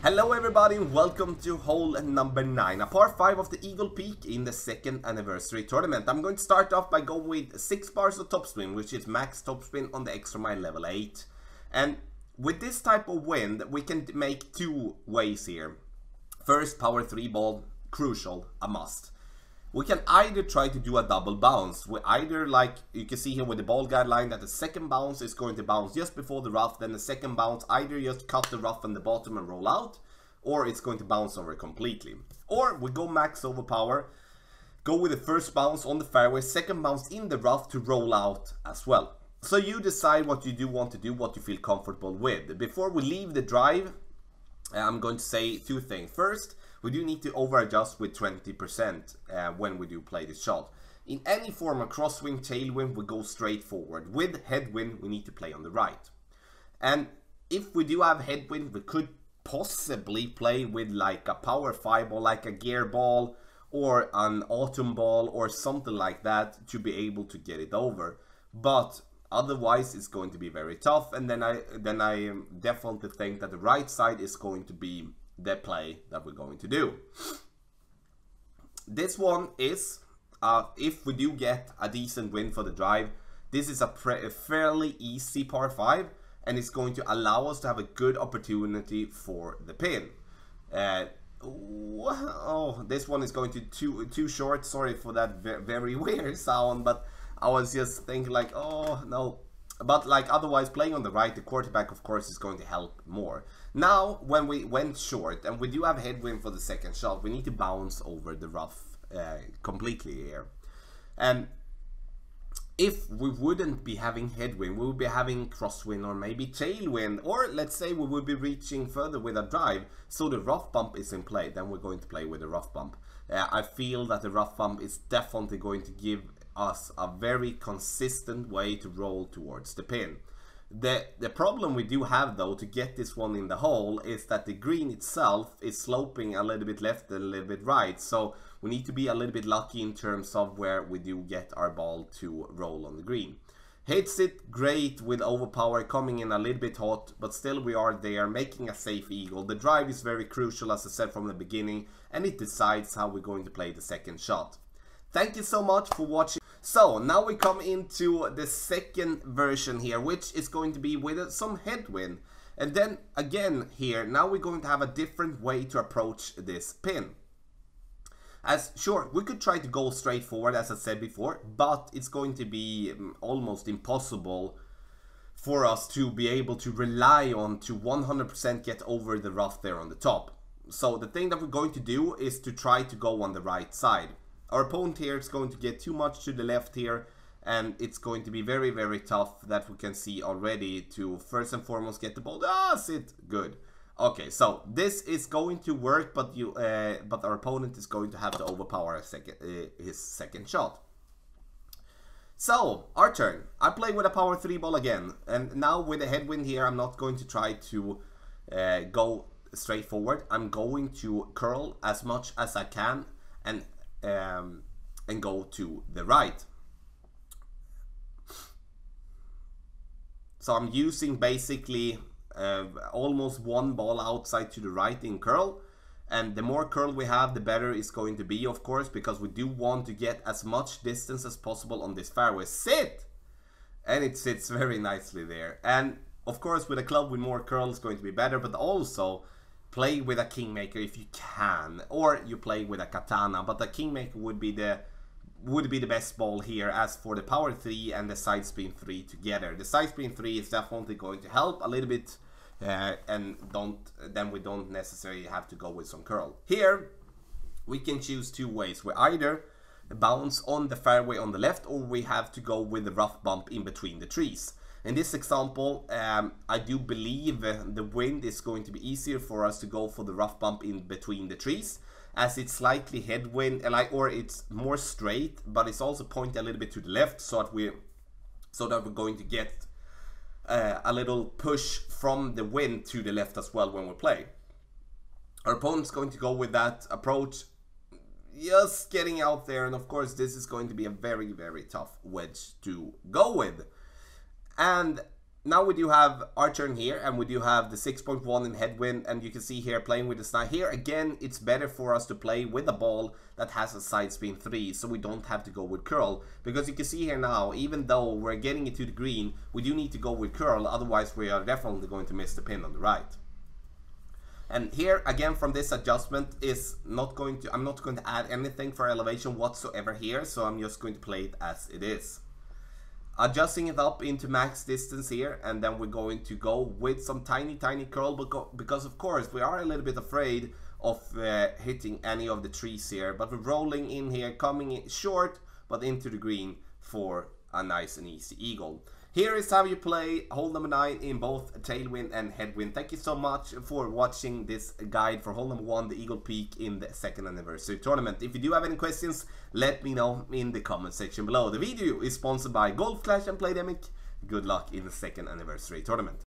Hello everybody and welcome to hole number 9, a par 5 of the Eagle Peak in the 2nd anniversary tournament. I'm going to start off by going with 6 bars of topspin, which is max topspin on the extra mile level 8. And with this type of wind, we can make two ways here. First, power 3 ball, crucial, a must. We can either try to do a double bounce. We either, like you can see here with the ball guideline, that the second bounce is going to bounce just before the rough, then the second bounce either just cut the rough on the bottom and roll out, or it's going to bounce over completely. Or we go max over power, go with the first bounce on the fairway, second bounce in the rough to roll out as well. So you decide what you do want to do, what you feel comfortable with. Before we leave the drive, I'm going to say two things. First, we do need to over adjust with 20% when we do play this shot. In any form of crosswind, tailwind, we go straight forward. With headwind, we need to play on the right. And if we do have headwind, we could possibly play with like a power 5 ball, like a gear ball or an autumn ball or something like that to be able to get it over. But otherwise it's going to be very tough, and then I definitely think that the right side is going to be the play that we're going to do. This one is, if we do get a decent win for the drive, this is a fairly easy par 5, and it's going to allow us to have a good opportunity for the pin. Oh, this one is going to too short. Sorry for that very weird sound, but I was just thinking like, oh no. But like otherwise, playing on the right, the quarterback of course is going to help more. Now when we went short and we do have headwind for the second shot, we need to bounce over the rough completely here. And if we wouldn't be having headwind, we would be having crosswind or maybe tailwind, or let's say we would be reaching further with a drive, so the rough bump is in play, then we're going to play with the rough bump. I feel that the rough bump is definitely going to give us a very consistent way to roll towards the pin. The problem we do have though to get this one in the hole is that the green itself is sloping a little bit left and a little bit right, so we need to be a little bit lucky in terms of where we do get our ball to roll on the green. Hits it great with overpower, coming in a little bit hot, but still we are there making a safe eagle. The drive is very crucial, as I said from the beginning, and it decides how we're going to play the second shot. Thank you so much for watching. So now we come into the second version here, which is going to be with some headwind. And then again here, now we're going to have a different way to approach this pin. As sure, we could try to go straight forward, as I said before, but it's going to be almost impossible for us to be able to rely on to 100% get over the rough there on the top. So the thing that we're going to do is to try to go on the right side. Our opponent here is going to get too much to the left here, and it's going to be very, very tough, that we can see already, to first and foremost get the ball. Ah, sit, good. Okay, so this is going to work, but our opponent is going to have to overpower his second shot. So our turn. I play with a power 3 ball again, and now with the headwind here, I'm not going to try to go straight forward. I'm going to curl as much as I can and go to the right. So I'm using basically almost one ball outside to the right in curl, and the more curl we have, the better it's going to be, of course, because we do want to get as much distance as possible on this fairway. Sit! And it sits very nicely there. And of course with a club with more curl is going to be better, but also play with a kingmaker if you can, or you play with a katana, but the kingmaker would be the best ball here. As for the power 3 and the side spin 3 together, the side spin 3 is definitely going to help a little bit, and then we don't necessarily have to go with some curl. Here we can choose two ways. We either bounce on the fairway on the left, or we have to go with the rough bump in between the trees. In this example, I do believe the wind is going to be easier for us to go for the rough bump in between the trees, as it's slightly headwind, or it's more straight, but it's also pointed a little bit to the left, so that we're going to get a little push from the wind to the left as well when we play. Our opponent's going to go with that approach, just getting out there, and of course this is going to be a very, very tough wedge to go with. And now we do have our turn here, and we do have the 6.1 in Headwind, and you can see here playing with the snipe. Here again, it's better for us to play with a ball that has a side spin 3, so we don't have to go with curl, because you can see here now, even though we're getting it to the green, we do need to go with curl, otherwise we are definitely going to miss the pin on the right. And here again, from this adjustment is not going to, I'm not going to add anything for elevation whatsoever here, so I'm just going to play it as it is. Adjusting it up into max distance here, and then we're going to go with some tiny curl, because of course we are a little bit afraid of hitting any of the trees here, but we're rolling in here, coming in short but into the green for a nice and easy eagle. Here is how you play hole number 9 in both Tailwind and Headwind. Thank you so much for watching this guide for hole number 1, the Eagle Peak in the 2nd anniversary tournament. If you do have any questions, let me know in the comment section below. The video is sponsored by Golf Clash and Playdemic. Good luck in the 2nd anniversary tournament.